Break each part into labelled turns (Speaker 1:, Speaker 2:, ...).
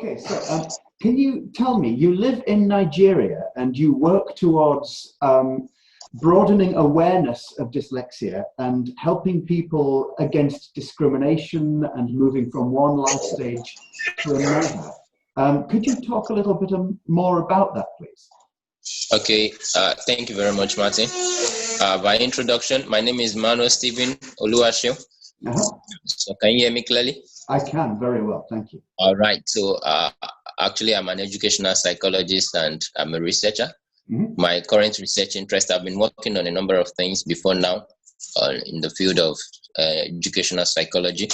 Speaker 1: Okay, so can you tell me, you live in Nigeria and you work towards broadening awareness of dyslexia and helping people against discrimination and moving from one life stage to another. Could you talk a little bit more about that, please?
Speaker 2: Okay, thank you very much, Martin. By introduction, my name is Manuel Stephen Oluwashio. So can you hear me clearly?
Speaker 1: I can, very well, thank you.
Speaker 2: All right, so actually I'm an educational psychologist and I'm a researcher. Mm-hmm. My current research interest, I've been working on a number of things before now in the field of educational psychology.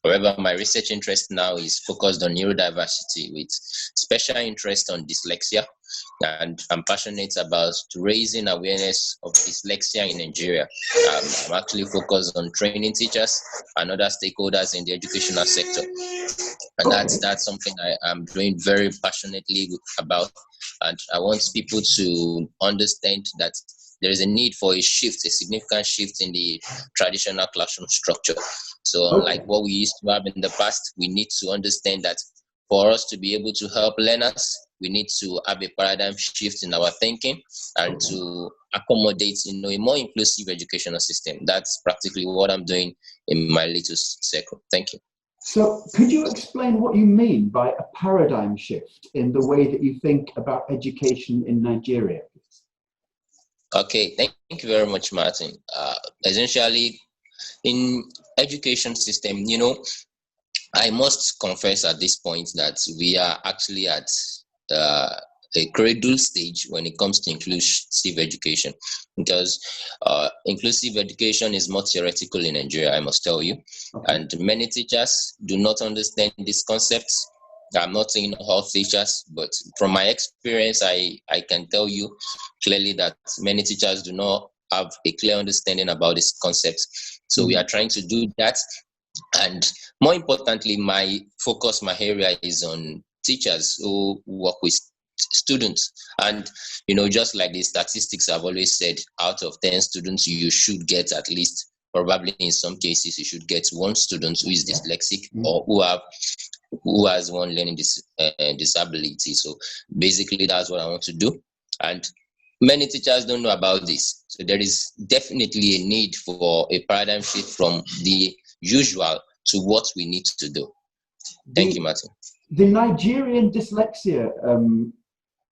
Speaker 2: However, my research interest now is focused on neurodiversity with special interest on dyslexia. And I'm passionate about raising awareness of dyslexia in Nigeria. I'm actually focused on training teachers and other stakeholders in the educational sector. And that's something I am doing very passionately about. And I want people to understand that there is a need for a shift, a significant shift in the traditional classroom structure. So like what we used to have in the past, we need to understand that for us to be able to help learners, we need to have a paradigm shift in our thinking and to accommodate, a more inclusive educational system. That's practically what I'm doing in my little circle. Thank you.
Speaker 1: So could you explain what you mean by a paradigm shift in the way that you think about education in Nigeria, please?
Speaker 2: Okay, thank you very much, Martin. Essentially, in education system, I must confess at this point that we are actually at a cradle stage when it comes to inclusive education, because inclusive education is more theoretical in Nigeria, I must tell you. Okay. And many teachers do not understand these concepts. I'm not saying all teachers, but from my experience, I can tell you clearly that many teachers do not have a clear understanding about these concepts. So we are trying to do that. And more importantly, my area is on teachers who work with students. And, just like the statistics I've always said, out of 10 students, you should get at least, probably in some cases, you should get one student who is dyslexic or who has one learning disability. So basically, that's what I want to do. And many teachers don't know about this. So there is definitely a need for a paradigm shift from the usual to what we need to do. Thank you, Martin.
Speaker 1: The Nigerian Dyslexia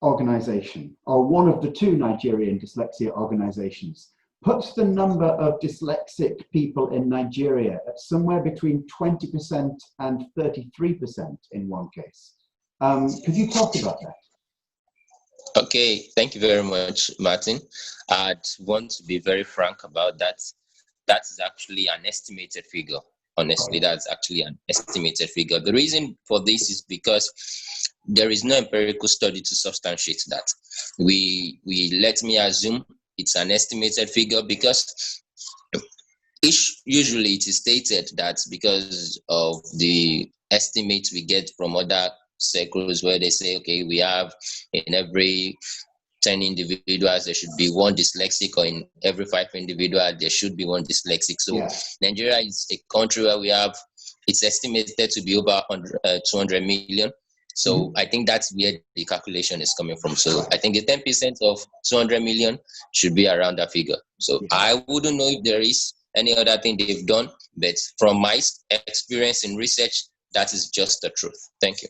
Speaker 1: organization, or one of the two Nigerian dyslexia organizations, puts the number of dyslexic people in Nigeria at somewhere between 20% and 33% in one case. Could you talk about that?
Speaker 2: Okay, thank you very much, Martin. I'd want to be very frank about that. That is actually an estimated figure. Honestly, that's actually an estimated figure. The reason for this is because there is no empirical study to substantiate that. Let me assume it's an estimated figure because usually it is stated that because of the estimates we get from other circles where they say, okay, we have in every 10 individuals, there should be one dyslexic, or in every 5 individuals, there should be one dyslexic. So Nigeria is a country where it's estimated to be over 200 million. So I think that's where the calculation is coming from. So I think the 10% of 200 million should be around that figure. So I wouldn't know if there is any other thing they've done, but from my experience in research, that is just the truth. Thank you.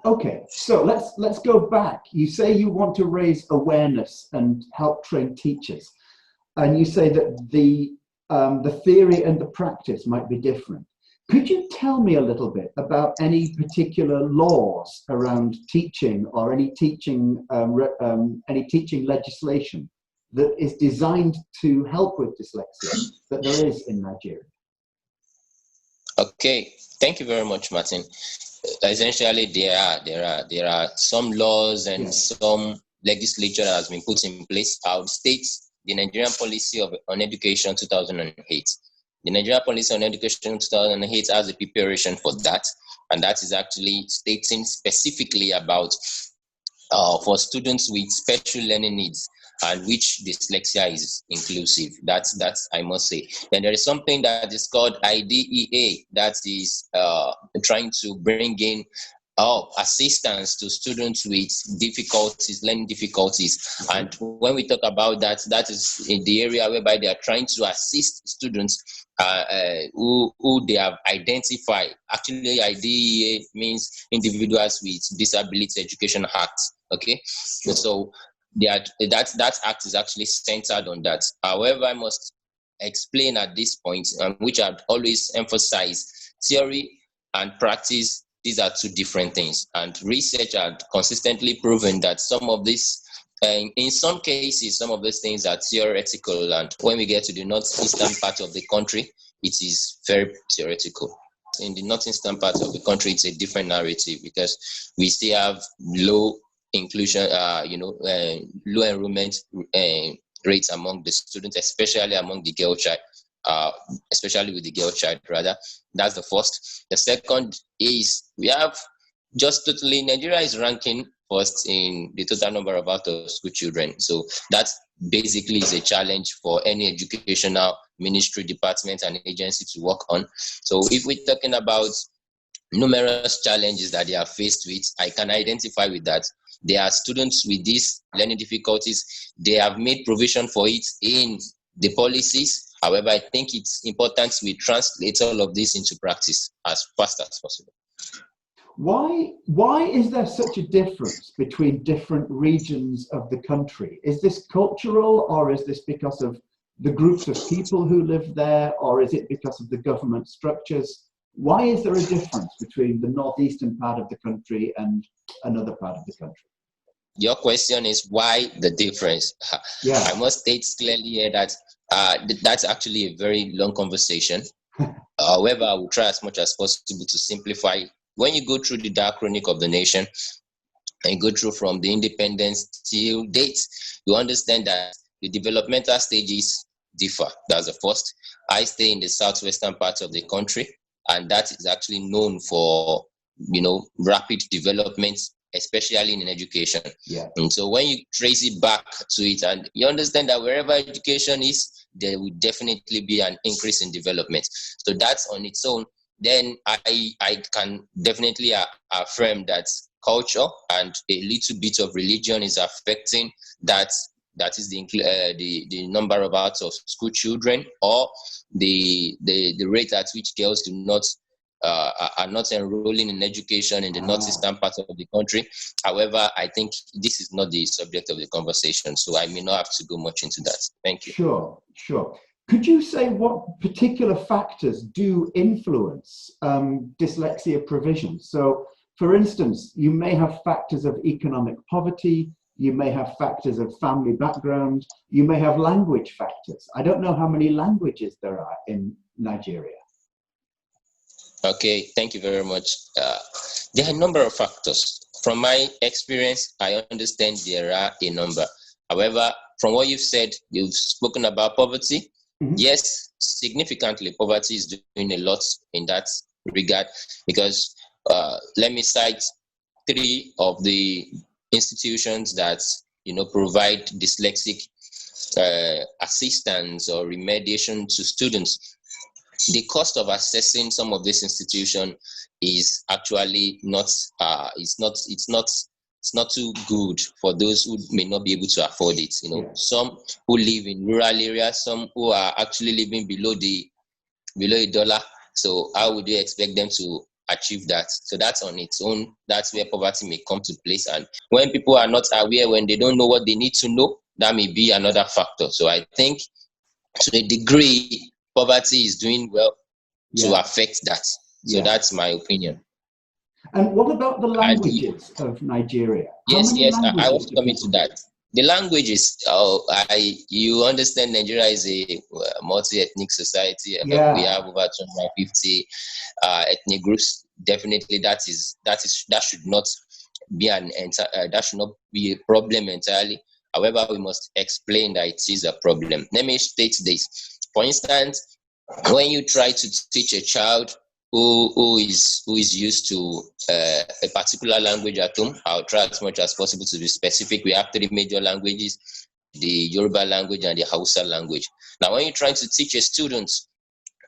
Speaker 1: Okay, so let's go back. You say you want to raise awareness and help train teachers, and you say that the theory and the practice might be different. Could you tell me a little bit about any particular laws around teaching or any teaching legislation that is designed to help with dyslexia that there is in Nigeria?
Speaker 2: Okay, thank you very much, Martin. Essentially, there are some laws and some legislature that has been put in place. I would state the Nigerian Policy on Education 2008. The Nigerian Policy on Education 2008 has a preparation for that, and that is actually stating specifically about for students with special learning needs, and which dyslexia is inclusive. That's I must say. Then there is something that is called IDEA that is trying to bring in assistance to students with difficulties, learning difficulties. And when we talk about that, that is in the area whereby they are trying to assist students who they have identified. Actually, IDEA means Individuals with Disability Education Act. Okay, so that act is actually centered on that. However, I must explain at this point, which I've always emphasized, theory and practice, these are two different things. And research had consistently proven that some of this, in some cases, some of these things are theoretical. And when we get to the northeastern part of the country, it is very theoretical. In the northeastern part of the country, it's a different narrative because we still have low inclusion, low enrollment rates among the students, especially among the girl child. Especially with the girl child, rather. That's the first. The second is we have Nigeria is ranking first in the total number of out-of-school children. So that basically is a challenge for any educational ministry, department, and agency to work on. So if we're talking about numerous challenges that they are faced with, I can identify with that. There are students with these learning difficulties. They have made provision for it in the policies. However, I think it's important we translate all of this into practice as fast as possible.
Speaker 1: Why is there such a difference between different regions of the country? Is this cultural, or is this because of the groups of people who live there, or is it because of the government structures? Why is there a difference between the northeastern part of the country and another part of the country?
Speaker 2: Your question is why the difference? Yeah. I must state clearly here that that's actually a very long conversation. However, I will try as much as possible to simplify. When you go through the dark chronic of the nation and you go through from the independence till date, you understand that the developmental stages differ. That's the first. I stay in the southwestern part of the country, and that is actually known for, rapid development, especially in education. Yeah. And so when you trace it back to it, and you understand that wherever education is, there will definitely be an increase in development. So that's on its own. Then I can definitely affirm that culture and a little bit of religion is affecting that. That is the number of out of school children, or the rate at which girls are not enrolling in education in the northeastern part of the country. However, I think this is not the subject of the conversation, so I may not have to go much into that. Thank you.
Speaker 1: Sure. Could you say what particular factors do influence dyslexia provision? So, for instance, you may have factors of economic poverty, you may have factors of family background, you may have language factors. I don't know how many languages there are in Nigeria.
Speaker 2: Okay, thank you very much. There are a number of factors. From my experience, I understand there are a number. However, from what you've said, you've spoken about poverty. Mm-hmm. Yes, significantly, poverty is doing a lot in that regard, because let me cite 3 of the institutions that provide dyslexic assistance or remediation to students. The cost of accessing some of this institution is actually not it's not too good for those who may not be able to afford it. Some who live in rural areas, some who are actually living below $1. So how would you expect them to achieve that? So that's on its own. That's where poverty may come to place. And when people are not aware, when they don't know what they need to know, that may be another factor. So I think to a degree, poverty is doing well to affect that. So that's my opinion.
Speaker 1: And what about the languages of Nigeria?
Speaker 2: Yes, I was coming to that. The languages, you understand Nigeria is a multi-ethnic society. We have over 250 ethnic groups. Definitely that should not be a problem entirely. However, we must explain that it is a problem. Let me state this. For instance, when you try to teach a child who is used to a particular language at home, I'll try as much as possible to be specific. We have 3 major languages: the Yoruba language and the Hausa language. Now, when you're trying to teach a student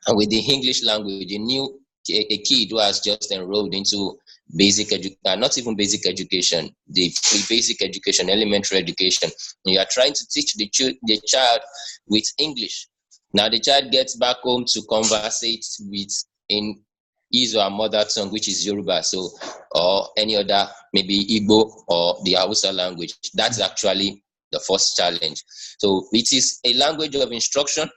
Speaker 2: with the English language, a kid who has just enrolled into not even basic education, the basic education, elementary education. You are trying to teach the child with English. Now the child gets back home to conversate with in his or her mother tongue, which is Yoruba, so, or any other, maybe Igbo or the Hausa language. That's actually the first challenge. So it is a language of instruction.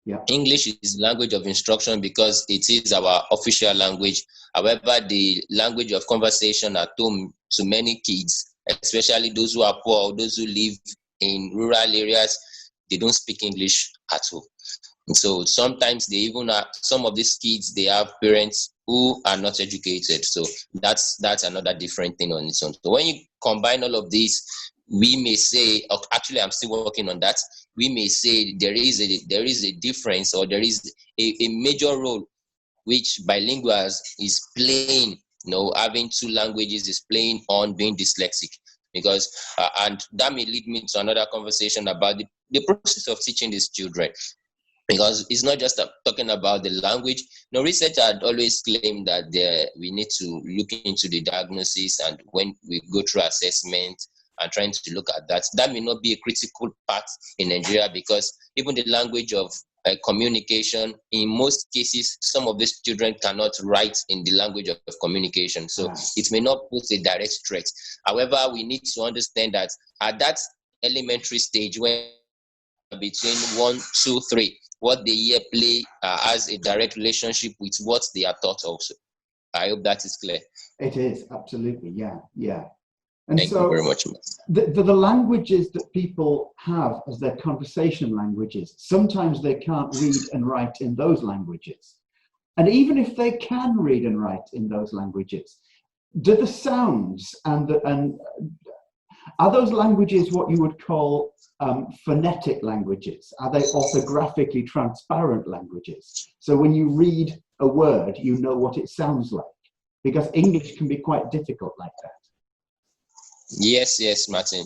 Speaker 1: Yeah.
Speaker 2: English is language of instruction because it is our official language. However, the language of conversation at home to many kids, especially those who are poor or those who live in rural areas, they don't speak English at all. So sometimes they even are, some of these kids, they have parents who are not educated. So that's another different thing on its own. So when you combine all of these, we may say, actually I'm still working on that, we may say there is a difference, or there is a major role which bilinguals is playing, having two languages is playing on being dyslexic. Because and that may lead me to another conversation about the process of teaching these children. Because it's not just talking about the language. Research had always claimed that we need to look into the diagnosis, and when we go through assessment and trying to look at that, that may not be a critical part in Nigeria, because even the language of communication, in most cases, some of these children cannot write in the language of communication. So it may not pose a direct threat. However, we need to understand that at that elementary stage, when between 1, 2, 3, what they hear play has a direct relationship with what they are taught also. I hope that is clear.
Speaker 1: It is, absolutely, yeah. And
Speaker 2: Thank you very much.
Speaker 1: The languages that people have as their conversation languages, sometimes they can't read and write in those languages. And even if they can read and write in those languages, do the sounds and are those languages what you would call phonetic languages? Are they orthographically transparent languages? So when you read a word, you know what it sounds like? Because English can be quite difficult like that.
Speaker 2: Yes, Martin.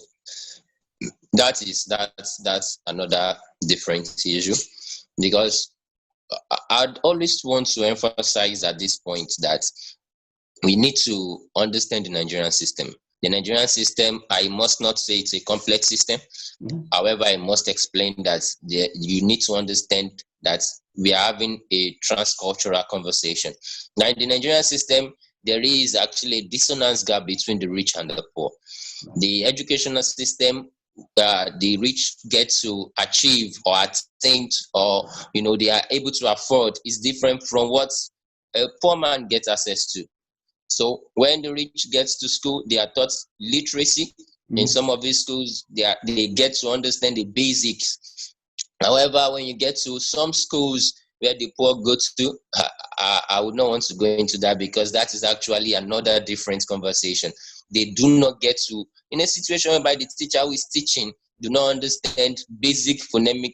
Speaker 2: That's another different issue, because I'd always want to emphasize at this point that we need to understand the Nigerian system. The Nigerian system, I must not say it's a complex system. However, I must explain that you need to understand that we are having a transcultural conversation. Now, in the Nigerian system, there is actually a dissonance gap between the rich and the poor. The educational system, the rich get to achieve or attain, or they are able to afford, is different from what a poor man gets access to. So when the rich gets to school, they are taught literacy. In some of these schools, they get to understand the basics. However, when you get to some schools where the poor go to, I would not want to go into that, because that is actually another different conversation. They do not get to, in a situation whereby the teacher who is teaching do not understand basic phonemic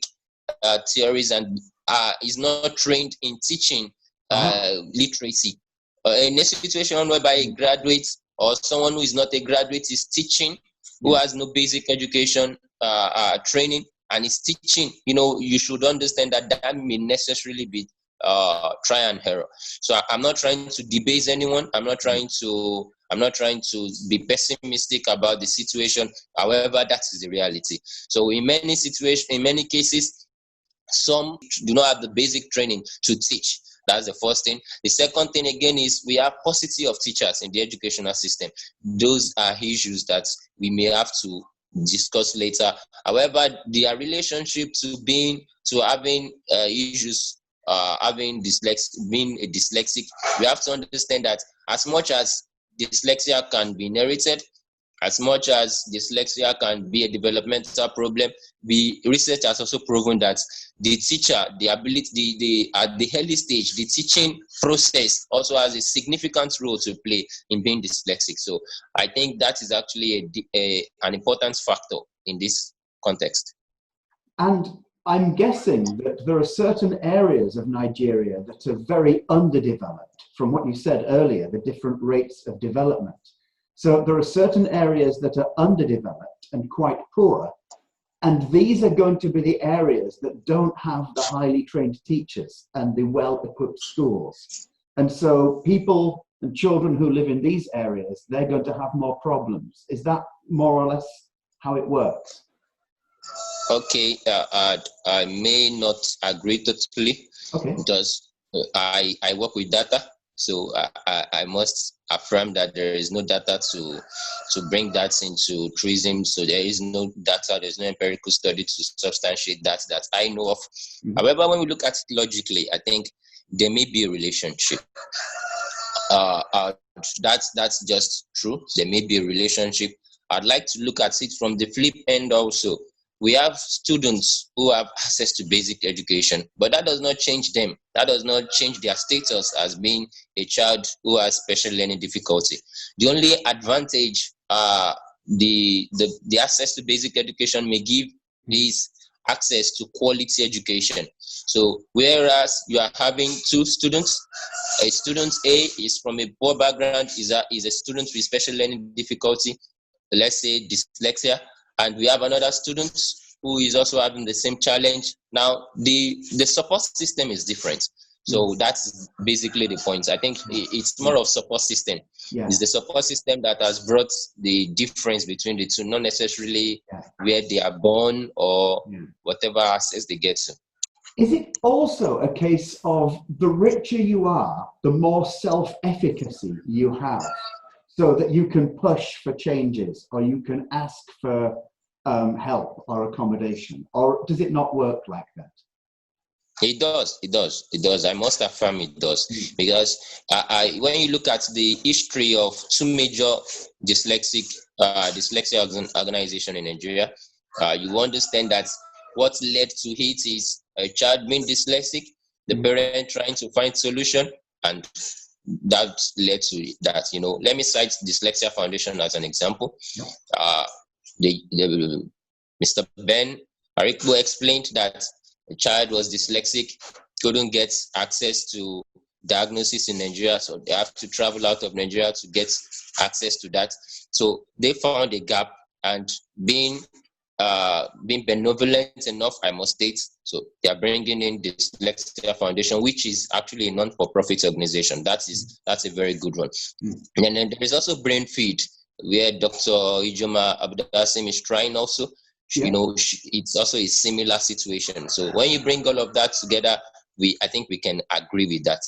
Speaker 2: theories and is not trained in teaching literacy. In a situation whereby a graduate or someone who is not a graduate is teaching, who has no basic education training and is teaching, you should understand that may necessarily be try and error. So I'm not trying to debase anyone. I'm not trying to be pessimistic about the situation. However, that is the reality. So in many situations, in many cases, some do not have the basic training to teach. That's the first thing. The second thing again is we have paucity of teachers in the educational system. Those are issues that we may have to discuss later. However, their relationship to having issues, being a dyslexic, we have to understand that as much as dyslexia can be inherited, as much as dyslexia can be a developmental problem, research has also proven that the teacher, the ability, at the early stage, the teaching process also has a significant role to play in being dyslexic. So I think that is actually an important factor in this context.
Speaker 1: And I'm guessing that there are certain areas of Nigeria that are very underdeveloped, from what you said earlier, the different rates of development. So there are certain areas that are underdeveloped and quite poor, and these are going to be the areas that don't have the highly trained teachers and the well-equipped schools. And so people and children who live in these areas, they're going to have more problems. Is that more or less how it works?
Speaker 2: Okay, I may not agree totally,
Speaker 1: Okay.
Speaker 2: because I work with data, so I must affirm that there is no data to bring that into truism. So there is no data, there's no empirical study to substantiate that I know of.
Speaker 1: Mm-hmm.
Speaker 2: However, when we look at it logically, I think there may be a relationship. That's just true. There may be a relationship. I'd like to look at it from the flip end also. We have students who have access to basic education, but that does not change them. That does not change their status as being a child who has special learning difficulty. The only advantage the access to basic education may give is access to quality education. So whereas you are having two students, a student A is from a poor background, is a student with special learning difficulty, let's say dyslexia, and we have another student who is also having the same challenge. Now, the support system is different. So that's basically the point. I think it's more of support system.
Speaker 1: Yeah.
Speaker 2: It's the support system that has brought the difference between the two, not necessarily where they are born or whatever access they get to.
Speaker 1: Is it also a case of the richer you are, the more self-efficacy you have, so that you can push for changes or you can ask for help or accommodation? Or does it not work like that?
Speaker 2: It does. I must affirm it does. Because when you look at the history of two major dyslexia organization in Nigeria, you understand that what led to it is a child being dyslexic, the parent trying to find solution, and that led to that. Let me cite Dyslexia Foundation as an example. Mr. Ben Arikbo explained that a child was dyslexic, couldn't get access to diagnosis in Nigeria, so they have to travel out of Nigeria to get access to that. So they found a gap, and being benevolent enough, I must state, so they are bringing in Dyslexia Foundation, which is actually a non-for-profit organization. That's a very good one. And then there is also Brain Feed, where Dr. Ijoma Abdasim is trying also. It's also a similar situation. So when you bring all of that together, I think we can agree with that.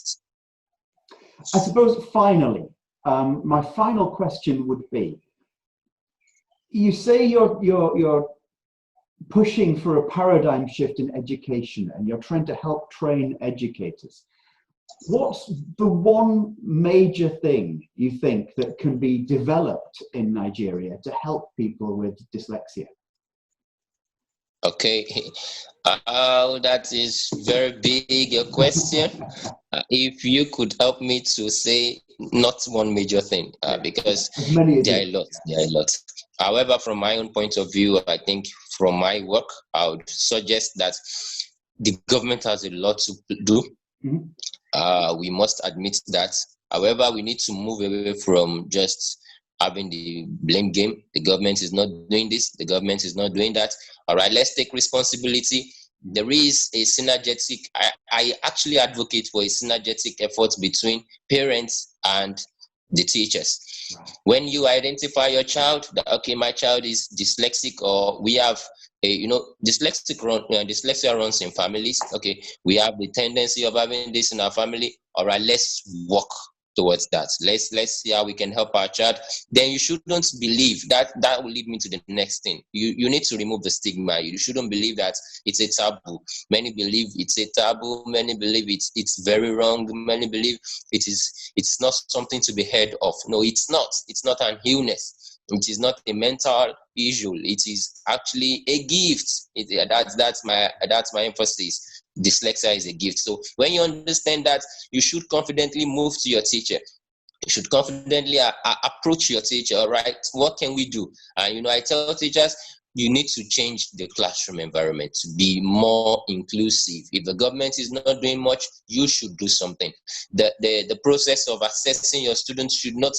Speaker 1: I suppose finally, my final question would be, you say you're pushing for a paradigm shift in education and you're trying to help train educators. What's the one major thing you think that can be developed in Nigeria to help people with dyslexia?
Speaker 2: Okay, that is very big a question. If you could help me to say not one major thing, because there are a lot. However, from my own point of view, I think from my work, I would suggest that the government has a lot to do. We must admit that. However, we need to move away from just having the blame game. The government is not doing this, the government is not doing that. All right, let's take responsibility. There is a synergetic, I actually advocate for a synergetic effort between parents and the teachers. When you identify your child, that, okay, my child is dyslexic, or we have dyslexia runs in families. Okay, we have the tendency of having this in our family. All right, let's work towards that. Let's see how we can help our child. Then you shouldn't believe that will lead me to the next thing. You need to remove the stigma. You shouldn't believe that it's a taboo. Many believe it's a taboo. Many believe it's very wrong. Many believe it's not something to be heard of. No, it's not. It's not an illness. It is not a mental issue. It is actually a gift. That's my emphasis. Dyslexia is a gift. So when you understand that, you should confidently move to your teacher. You should confidently approach your teacher. All right, what can we do? And I tell teachers, you need to change the classroom environment to be more inclusive. If the government is not doing much, you should do something. The process of assessing your students should not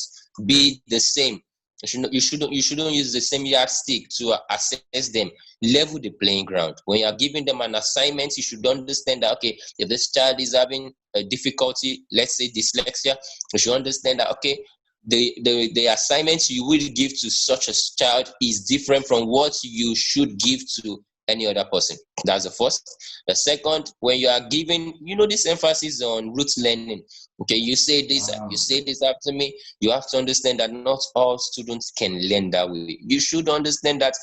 Speaker 2: be the same You shouldn't use the same yardstick to assess them. Level the playing ground. When you are giving them an assignment, you should understand that, okay, if this child is having a difficulty, let's say dyslexia, you should understand that, okay, the assignments you will give to such a child is different from what you should give to any other person. That's the first. The second, when you are giving, this emphasis on root learning. Okay, you say this after me. You have to understand that not all students can learn that way. You should understand that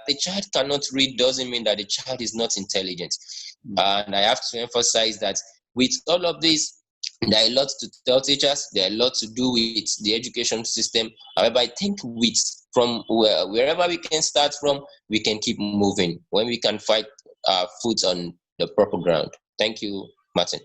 Speaker 2: the child cannot read doesn't mean that the child is not intelligent. And I have to emphasize that with all of this, there are a lot to tell teachers. There are a lot to do with the education system. However, I think from wherever we can start from, we can keep moving when we can fight our foot on the proper ground. Thank you, Martin.